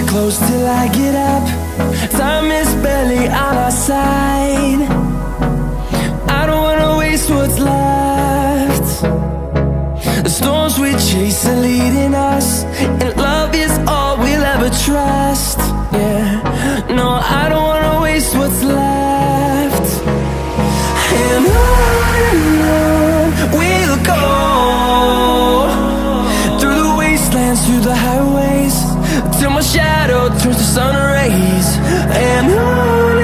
close till I get up. Time is barely on our side. I don't wanna waste what's left. The storms we chase are leading us, and love is all we'll ever trust. Yeah, no, I don't wanna waste what's left. And on we'll go, through the wastelands, through the highways, till my shadow turns to sun rays. And on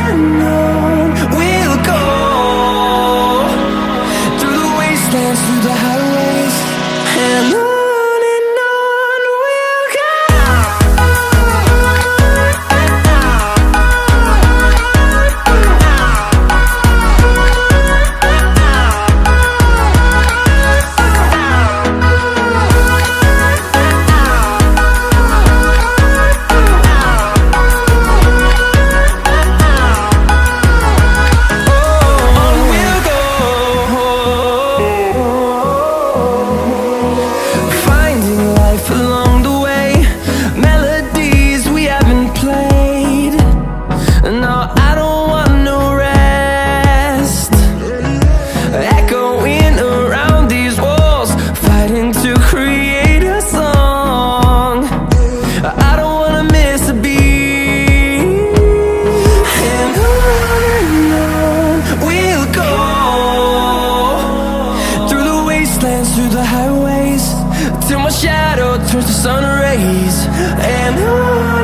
we'll go, through the wastelands, through the highways, and on we'll go. Through the highways, till my shadow turns to sun rays. And on